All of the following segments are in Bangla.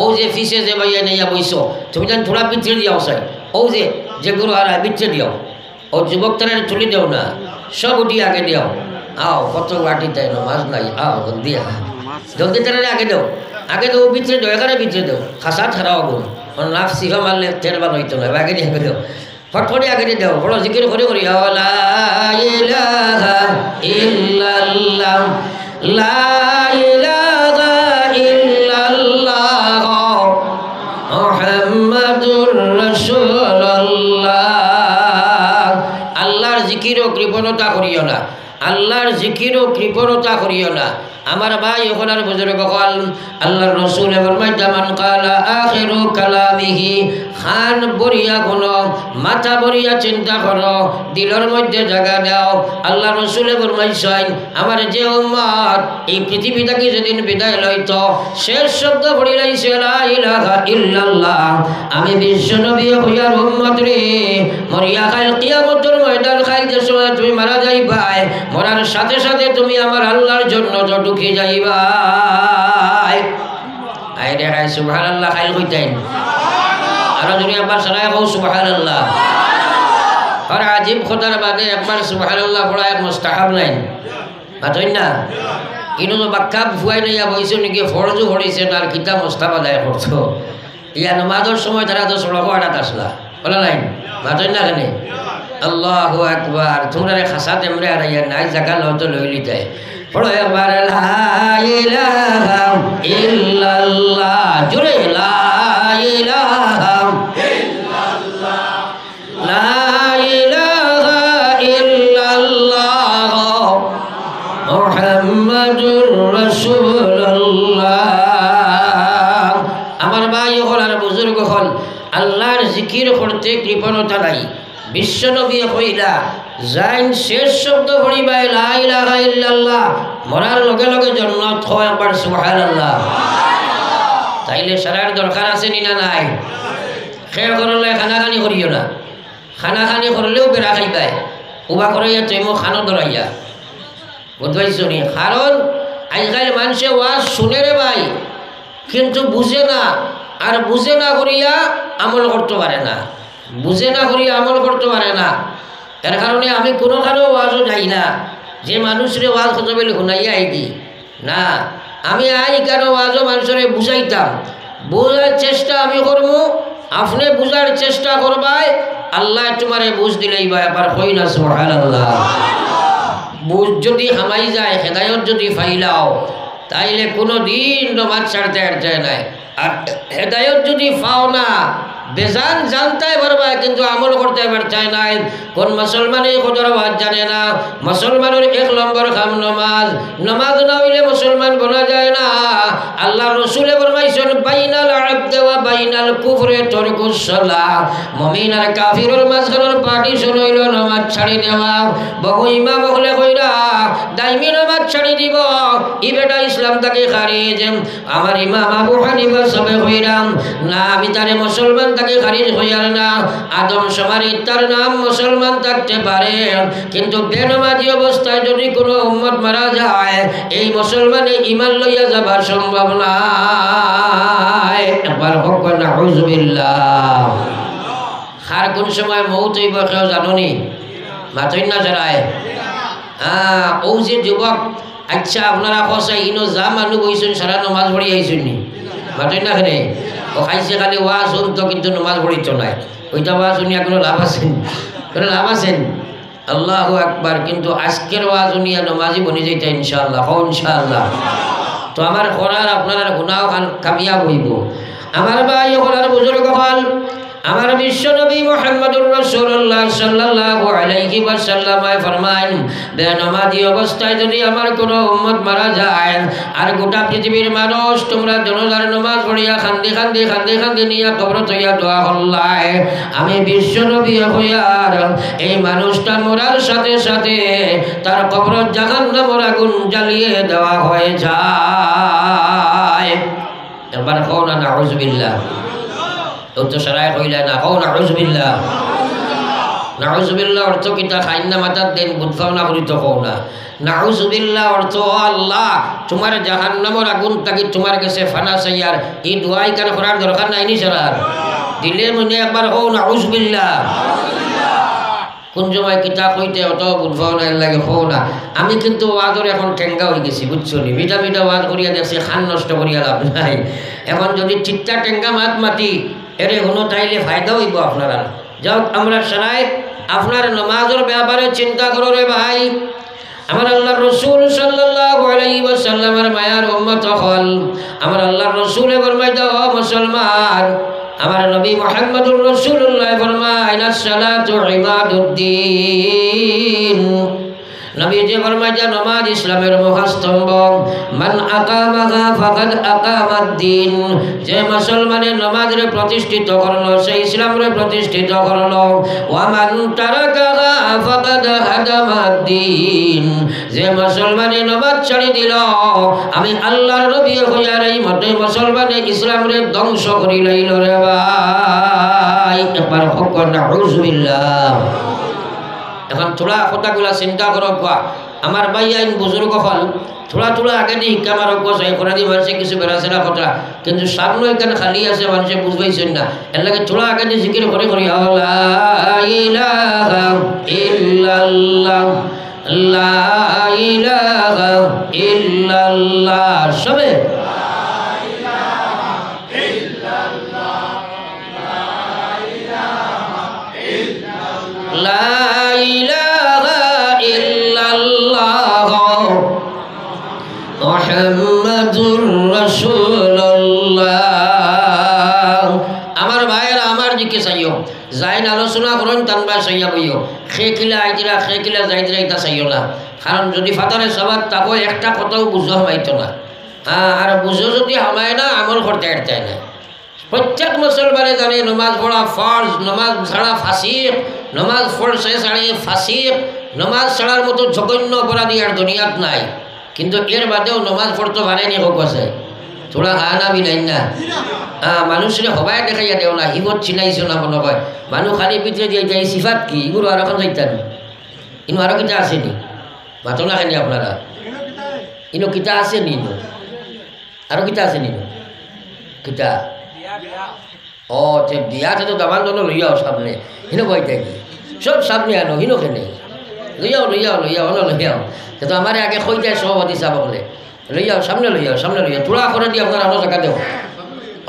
ও যে ফিসে যে ভাইয়া নেইয়া বইছো তুমি যেন থোড়া পিছিয়ে দিও স্যার ও যে গুরু হারা পিছিয়ে দিও ও যুবক তারা চলে দেও না সব উঠি আগে দিও আও কত বাটি তাই মাছ নাই আও জলদি জলদি তারা আগে দেও পিছিয়ে দেও এখানে পিছিয়ে দেও খাসা ছাড়াও গুণ নাফ সিফা মারলে তেল বার হইতো না আগে দিয়ে দেও ফটফটি আগে দিয়ে দেও বড় জিকির করে করি লা ইলাহা ইল্লাল্লাহ লা ইলাহা ইল্লাল্লাহ মুহাম্মাদুর রাসূলুল্লাহ। আল্লাহর জিকিরও কৃপণতা করিও না, আল্লাহর জিকিরও কৃপণতা করিও না। আমার ভাই ওখানের বুজুর্গ হল আল্লাহর রসুল ফরমাইতা মান কালা আখিরু কালামিহি খান বরিয়া গুনো মাথা বরিয়া চিন্তা করো দিলের মধ্যে জায়গা দাও। আল্লাহর রসুল ফরমাইছেন আমার যে উম্মত এই পৃথিবী থেকে যেদিন বিদায় লইত শেষ শব্দ পড়ি লাইছে লা ইলাহা ইল্লাল্লাহ আমি বিশ্ব নবী হইয়ার উম্মত রে মরিয়া খাইল কিয়ামতের ময়দান খাইল যে সময় তুমি মারা যাইবাই মরার সাথে সাথে তুমি আমার আল্লাহর জন্য ঢুকে যাইবাই। আইরে হাই সুবহানাল্লাহ খাইল কইতেন আর যদি একবার শোনায় কও সুবহানাল্লাহ। আর আজীব খোদার বাদে একবার সুবহানাল্লাহ পড়া এক মুস্তাহাব নাই মাতই না কিন্তু তো বাক্কা ফুয়াই নাইয়া বইছো নাকি ফরজও পড়িছে আর কিতাব মুস্তাহাব আদায় করছো ইয়া নামাজের সময় তারা তো সড়ক আড়াত আসলা বলা নাই মাতই না কেন আল্লাহু আকবার তোমরা খাসা তেমরে আর ইয়া নাই জায়গা লতো লইলি যায় পড়ো একবার লা ইলাহা ইল্লাল্লাহ জোরে লা ইলাহা ইল্লাল্লাহ লা ইলাহা ইল্লাল্লাহ মুহাম্মাদুর রাসূলুল্লাহ। আমার ভাই হল আর বুজুর্গ হল আল্লাহর জিকির করতে কৃপণতা নাই। বিশ্বনবী কইলা যাইন শেষ শব্দ পড়িবা লা ইলাহা ইল্লাল্লাহ মরার লগে লগে জান্নাত হয় একবার সুবহানাল্লাহ। তাইলে সারার দরকার আছে নি না নাই? খেয়ে করলে খানাখানি করিও না, খানাখানি করলেও বেড়া খাইবাই উবা করাইয়া তুমি খানো ধরাইয়া বুঝবাইছো নি। কারণ আজকাল মানুষে ওয়াজ শুনে রে ভাই কিন্তু বুঝে না, আর বুঝে না করিয়া আমল করতে পারে না, বুঝে না করিয়া আমল করতে পারে না। এর কারণে আমি কোনো কারো ওয়াজও যাই না যে মানুষের ওয়াজ কত বেলে শুনাইয়া আইবি না। আমি আই কারো ওয়াজও মানুষের বুঝাইতাম, বোঝার চেষ্টা আমি করবো, আপনি বুঝার চেষ্টা করবাই, আল্লাহ তোমারে বুঝ দিলেই বা এবার হই না সুবহানাল্লাহ। বুঝ যদি হামাই যায় হেদায়ত যদি ফাইলাও তাইলে কোনো দিন নমাজ ছাড়তে আড়তে নাই। আর হেদায়ত যদি পাও না বেজান জানতাই পারবা কিন্তু আমল করতে পারতাই নাই। কোন মুসলমানে কদর ওয়াজ জানে না। মুসলমানের এক নম্বর কাম নমাজ, নমাজ না হইলে মুসলমান বলা যায় না। আল্লাহ রসুলে ফরমাইছেন বাইনাল আবদ ওয়া বাইনাল কুফরি তরকুস সালাহ। মুমিন আর কাফিরের মাঝখানের পার্টিশন হইল নমাজ ছাড়ি দেওয়া। বহু ইমাম হলে কইরা দাইমি নমাজ ছাড়ি দিব ই বেটা ইসলাম তাকে খারিজ। আমার ইমাম আবু হানিফা সবে কইরাম না আমি তারে মুসলমান তাকে খারিজ হইয়ার না। আদম সমারি তার নাম মুসলমান থাকতে পারে কিন্তু বেনমাজি অবস্থায় যদি কোনো উম্মত মারা যায় এই মুসলমানে ঈমান লইয়া যাবার সম্ভব নাই। একবার হোক না নাউযুবিল্লাহ। আর কোন সময় মৌত হইব কেউ জানোনি? মাতই না যারায় ও যে যুবক আচ্ছা আপনারা কষাই ইনো যা মানুষ বইছেন সারা নমাজ পড়ি আইছেন নি? মাতই না খেনে ও খাইছে খালি ওয়াজ শুনতো কিন্তু নমাজ পড়িত নাই। ওইটা ওয়াজ শুনিয়া কোনো লাভ আছেন? কোনো লাভ আছেন? আল্লাহু আকবার। কিন্তু আজকের ওয়াজ শুনিয়া নমাজি বনি যাইতা ইনশাআল্লাহ। হো ইনশাআল্লাহ। তো আমার করার আপনার গুনাহ কামিয়াব হইব। আমার ভাই করার বুজুর্গ হল আমার বিশ্ব নবী মুহাম্মদুর রাসূলুল্লাহ সাল্লাল্লাহু আলাইহি ওয়াসাল্লাম ফরমান বেনমাজি অবস্থায় যদি আমার কোনো উম্মত মারা যায় আর গোটা পৃথিবীর মানুষ তোমরা জনজার নামাজ পড়িয়া খান্দি খান্দি খান্দি খান্দি নিয়া কবর তৈয়া দোয়া হল্লায় আমি বিশ্ব নবী হইয়ার এই মানুষটা মরার সাথে সাথে তার কবর জাহান্নামের আগুন জ্বালিয়ে দেওয়া হয়ে যায়। একবার কও না নাউযুবিল্লাহ। তো সারায় কইলা না কও নাউযুবিল্লাহ। নাউজুবিল্লাহ অর্থ কিতা খাইন্না মাতার দেন বুঝাও না করি তো কও না। নাউজুবিল্লাহ অর্থ আল্লাহ তোমার জাহান্নামের আগুন তাকি তোমার কাছে ফানা চাইয়ার এই দোয়াই কার করার দরকার নাই নি সারার দিলে মনে একবার হও নাউজুবিল্লাহ। কোন সময় কিতা কইতে অত বুঝবাও না লাগে হও না। আমি কিন্তু ওয়াজর এখন টেঙ্গা হয়ে গেছি বুঝছো নি, মিঠা মিঠা ওয়াজ করিয়া দেখছি খান নষ্ট করিয়া লাভ নাই। এখন যদি চিত্তা টেঙ্গা মাত মাতি এরে হনো তাইলে ফায়দা হইব আপনারা। যাও আমরা সরাই আপনার নামাজের ব্যাপারে চিন্তা করো রে ভাই। আমার আল্লাহর রাসূল সাল্লাল্লাহু আলাইহি ওয়াসাল্লামের মায়ার উম্মত হল। আমার আল্লাহর রাসূলে ফরমাইতো ও মুসলমান, আমার নবী মুহাম্মদুর রাসূলুল্লাহ ফরমায় আস-সালাতু ইমাদুদ্দিন। নবী যে ফরমায় যে নামাজ ইসলামের মহাস্তম্ভ। মান আকামাহা ফাকাদ আকামাদ-দ্বীন। যে মুসলমানের নামাজরে প্রতিষ্ঠিত করলো সে ইসলামরে প্রতিষ্ঠিত করলো। ওয়া মান তারাকাহা ফাকাদ হাদামাদ-দ্বীন। যে মুসলমানের নামাজ ছাড়ি দিল আমি আল্লাহর নবী হইয়ার এই মতে মুসলমানের ইসলামরে ধ্বংস করি লইল রে ভাই। একবার হোক নাউজুবিল্লাহ। এখন থোড়া কথাগুলা চিন্তা করক বা আমার ভাই আইন বুজুর্গ হল থোড়া থোড়া আগে দিয়ে শিক্ষা মারক চাই করা দিয়ে মানুষে কিছু বেড়াছে না কথা, কিন্তু সামনে এখানে খালি আছে মানুষে বুঝবাইছেন না। এর লাগে থোড়া আগে দিয়ে জিকির করে করি লা ইলাহা ইল্লাল্লাহ লা ইলাহা ইল্লাল্লাহ সবে লা ইলাহা ইল্লাল্লাহ মুহাম্মাদুর রাসূলুল্লাহ। আমার ভাইয়েরা আমার দিকে চাইও, যাইন আলোচনা করেন তানবা চাইয়া বইও। খেকিলা আইদিরা খেকিলা যাইদিরা এটা চাইও না, কারণ যদি ফাতারে সবার তাকে একটা কথাও বুঝো হামাইতো না। আর বুঝো যদি হামায় না আমল করতে আটতায় না। প্রত্যেক মুসলমানে জানে নমাজ পড়া ফরজ, নমাজ ছাড়া ফাসিক, নমাজ পড়ছে ছাড়ে ফাসিক, নমাজ ছাড়ার মতো জঘন্য অপরাধী আর দুনিয়াত নাই। কিন্তু এর বাদেও নমাজ পড়তে পারেনি হোক আছে থোড়া হানা বিলাই না। মানুষের হবাই দেখাইয়া দেও না, হিবত চিনাইছো না মনে হয় মানুষ খালি পিঠে দিয়ে যাই সিফাত কি এগুলো আর এখন যাইতাম ইনো আরো কিতা আসেনি মাতো না খানি আপনারা ইনো কিতা আসেনি আরো কিতা আসেনি কিতা ও তে বিয়াতে তো দামান দল লইয়াও সামনে হিনো বইতে কি সব সামনে আনো হিনো কেনে লইয়াও লইয়াও লইয়াও অন লইয়াও তো আমার আগে কই যায় সভাপতি সাহেব বলে লইয়াও সামনে লইয়াও তোরা করে দিয়ে আপনার আনো জায়গা দেও।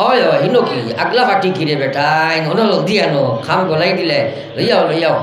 ওই হিনো কি আগলা ফাটি কিরে বেটাই অন লদি আনো খাম গলাই দিলে লইয়াও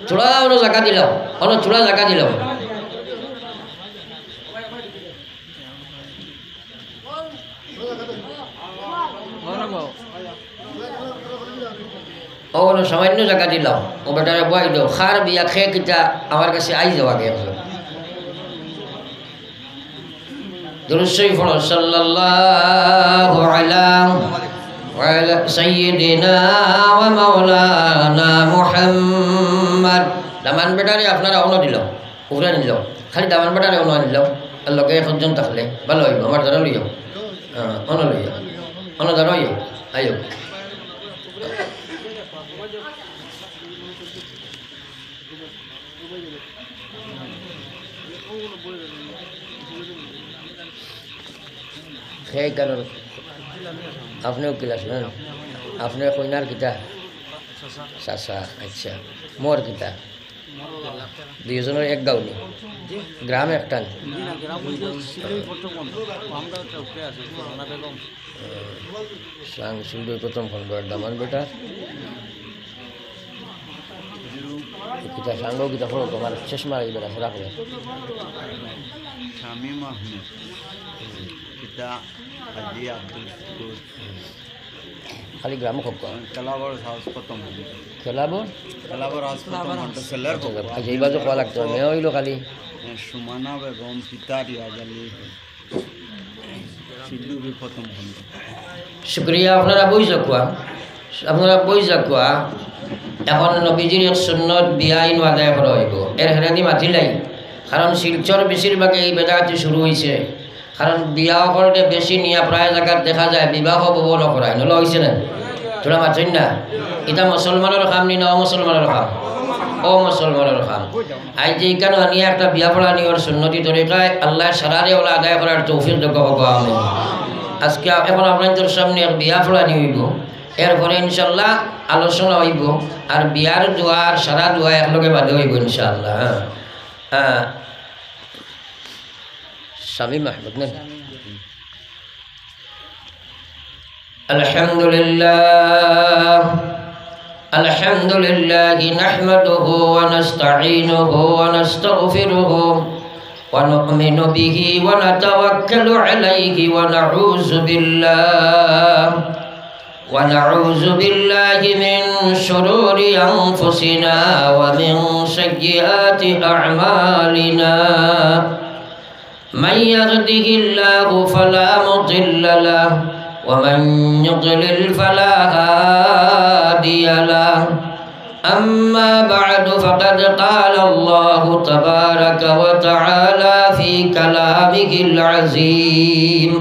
চূড়া অন জায়গা দিলাম অন চূড়া জায়গা দিলাম। ও সামান্য জায়গা দিলাম ও বেটারে বয়াই দাও খার বিয়া খেয়ে কিটা আমার কাছে আই যাও আগে দুরূদ শরীফ পড়ো সাল্লাল্লাহু আলা সাইয়্যিদিনা ওয়া মাওলানা মুহাম্মদ। দামান বেটারে আপনারা অন্য দিল উপরে নিল খালি দামান বেটারে অন্য নিল আল্লাহকে একজন থাকলে ভালো হইব আমার দ্বারা লইও অন্য লইও অন্য দ্বারা আইও আইও সেই কারণ আপনিও ক্লাস না আপনার কইনার কিতা চাচা আচ্ছা মোর কিতা দুইজনের এক গাঁওনি গ্রাম একটা সাংসুল প্রথম খন্ড দামান বেটা কিতা সাঙ্গ কিতা ফলো তোমার চশমা এইবার আছে রাখলে শামীম আহমেদ কিতা হাজি আব্দুল শুকুর খালি গ্রাম খোক খেলাবর হাউস প্রথম খেলাবর হাউস প্রথম সেলার আচ্ছা এই বাজে কোয়া লাগতো মে হইলো খালি সুমানা বেগম পিতা রিয়াজ আলী সিদ্ধু বি প্রথম খন্ড। শুকরিয়া আপনারা বই যাকুয়া এখন নবীজির এক সুন্নত বিয়াইন আদায় করা হইব এর হেরানি মাতিলাই কারণ শিলচর বেশিরভাগে এই বেদাতি শুরু হয়েছে। কারণ বিয়া করতে বেশি নিয়ে প্রায় জায়গায় দেখা যায় বিবাহ ভবন করায় নলা হয়েছে না তোরা মাতেন না এটা মুসলমানের কাম নি না মুসলমানের কাম ও মুসলমানের খাম আজ যেখানে আনিয়ে একটা বিয়া পড়া নিয়র সুন্নতি তরিকায় আল্লাহ সারারে ওলা আদায় করার তৌফিক যোগ্য হবো আমি আজকে এখন আপনাদের সামনে এক বিয়া পড়া নিয়ে হইব এরপরে ইনশাল্লাহ আলোচনা হইব আর বিয়ার দোয়ার সারা দোয়া একলগে বাদে হইব ইনশাল্লাহ হ্যাঁ শামীম আহমদ না الحمد لله نحمده ونستعينه ونستغفره ونؤمن به ونتوكل عليه ونعوذ بالله من شرور أنفسنا ومن سيئات أعمالنا من يهده الله فلا مضل له ومن يضلل فلا هادي له أما بعد فقد قال الله تبارك وتعالى في كلامه العظيم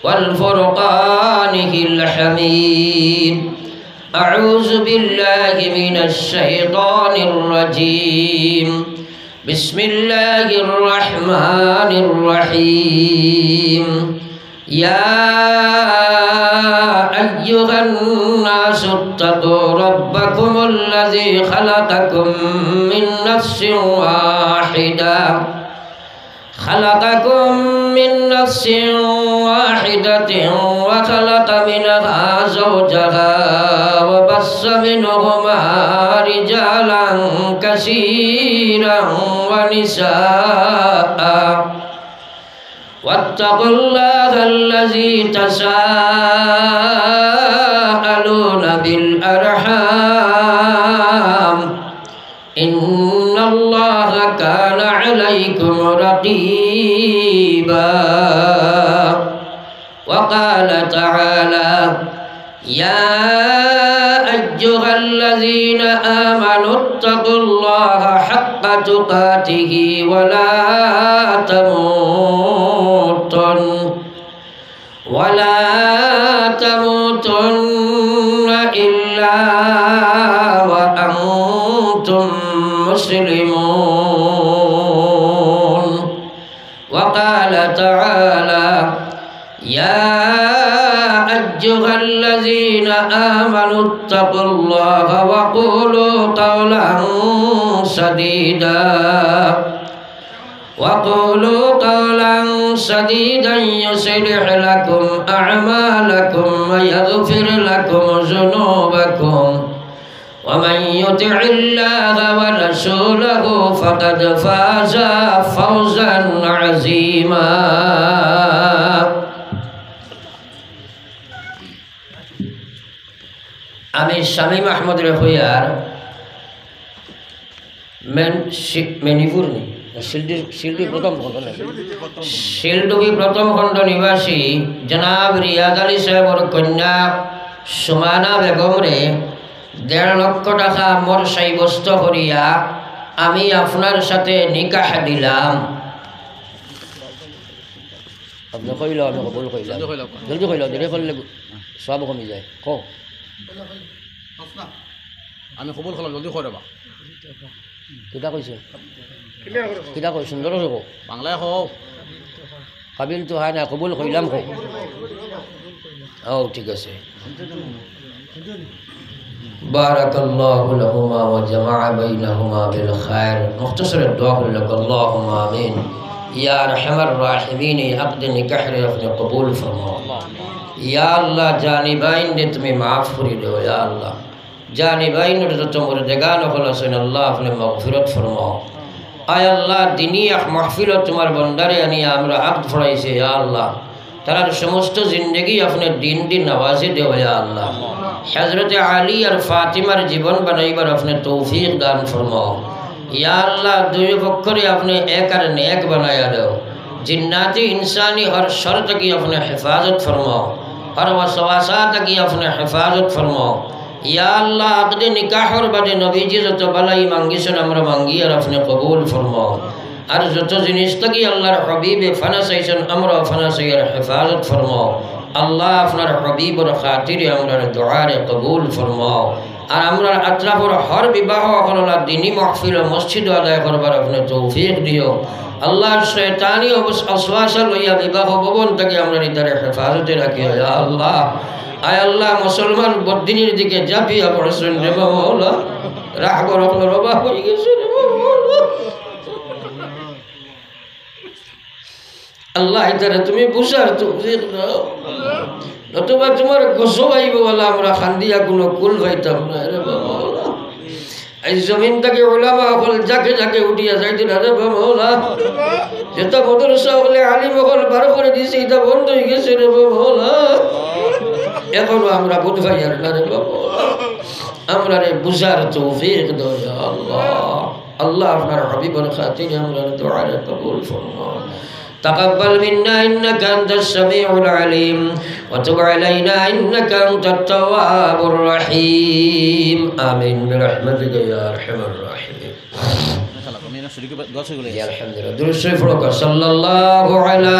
والفرقانه الحميد أعوذ بالله من الشيطان الرجيم بسم الله الرحمن الرحيم يا أيها الناس اتقوا ربكم الذي خلقكم من نفس واحدة وخلق منها زوجها وبث منهما رجالا كثيرا ونساء واتقوا الله الذي تساءلون بالأرحام إن الله كان عليكم رقيبا وقال تعالى يا أيها الذين آمنوا اتقوا الله حق تقاته ولا تموتن إلا وأنتم مسلمون وقال تعالى يا أيها الذين آمنوا اتقوا الله وقولوا قولا سديدا يصلح لكم أعمالكم ويغفر لكم ذنوبكم ومن يطع الله ورسوله فقد فاز فوزا عظيما আমি শামীম আহমদ রেখয়ার মেনিপুর নেই শিলডুবি প্রথম খণ্ড নিবাসী জনাব রিয়াজ আলী সাহেবর কন্যা সুমানা বেগমরে 1.5 লক্ষ টাকা মোর সাব্যস্ত করিয়া আমি আপনার সাথে নিকাহ দিলাম। আপনি কইল আমি কবুল কইলাম, জলদি কইল, দেরি করলে সব কমে যায়। আমি কবুল করলাম, জলদি করে বা কিটা কইছে, কিটা কই সুন্দর হইব বাংলায় হোক কাবিল তো হয় না, কবুল কইলাম হোক। ও ঠিক আছে। বারাকাল্লাহু লাহুমা ওয়া জামাআ বাইনাহুমা বিল খায়র। মুখতাসর দোয়া করলে আল্লাহুম্মা আমিন। ইয়া আরহামার রাহিমিন, আকদ নিকাহ রে আপনি কবুল ফরমাও। ইয়া আল্লাহ জানিবাইন দে তুমি মাফ করে দাও। ইয়া আল্লাহ জানিবাইন রে তোমার দেগান হলছেন আল্লাহ আপনি মাগফিরাত ফরমাও। আয় আল্লাহ দিনী এক মাহফিল তোমার বন্দারে আনিয়া আমরা আকদ ফরাইছে। ইয়া আল্লাহ তার সমস্ত জিন্দগি আপনার দিন দিন নওয়াজে দেও। ইয়া আল্লাহ হযরত আলী আর ফাতিমার জীবন বানাইবার আপনি তৌফিক দান ফরমাও। ইয়া আল্লাহ দুই পক্ষরে আপনি এক আর নেক বানায়া দাও। जिन्नाती इंसानी हर शर्त की अपने हिफाजत फरमाओ, हर वसवासात की अपने हिफाजत फरमाओ। या अल्लाह अक़द निकाह और बदे नबी जी जो बलाई मांगीसन हमरा मांगी और अपने कबूल फरमाओ। और जो जिनिस की अल्लाह हबीब फना सैसन अमर फना सैर हिफाजत फरमाओ। अल्लाह अपना हबीब और खातिर हमरा दुआ रे कबूल फरमाओ। আর আমরা আত্রাপুর হর বিবাহ হলা দিনী মাহফিল মসজিদ আদায় করবার আপনি তৌফিক দিও আল্লাহ শয়তানি অবশ্বাসা লইয়া বিবাহ ভবন থেকে আমরা নিতারে হেফাজতে রাখি ইয়া আল্লাহ আয় আল্লাহ মুসলমান বদিনীর দিকে জাপিয়া পড়ছেন রে মাওলা রাহবর আপনার রবা হয়ে গেছে রে মাওলা আল্লাহ ইতারে তুমি বুঝার তৌফিক দাও নতুবা তোমার গোসো আইব বলা আমরা খান্দিয়া কোনো কুল পাইতাম না রে মাওলা এই জমিন থেকে উলামা হল যাকে যাকে উঠিয়া যাইতে না রে মাওলা যেটা মাদ্রাসা হলে আলিম হল বার করে দিছে এটা বন্ধ হয়ে গেছে রে মাওলা এখনো আমরা বুঝবাই আর না রে মাওলা আমরা রে বুঝার তৌফিক দাও ইয়া আল্লাহ আল্লাহ আপনার হাবিবের খাতিরে আমরা দোয়া কবুল ফরমাও تقبل منا إنك أنت السميع العليم وتب علينا إنك أنت التواب الرحيم آمين برحمتك يا أرحم الراحمين তুমি না শুরু করে দোয়া করে الحمد لله درود صلى الله على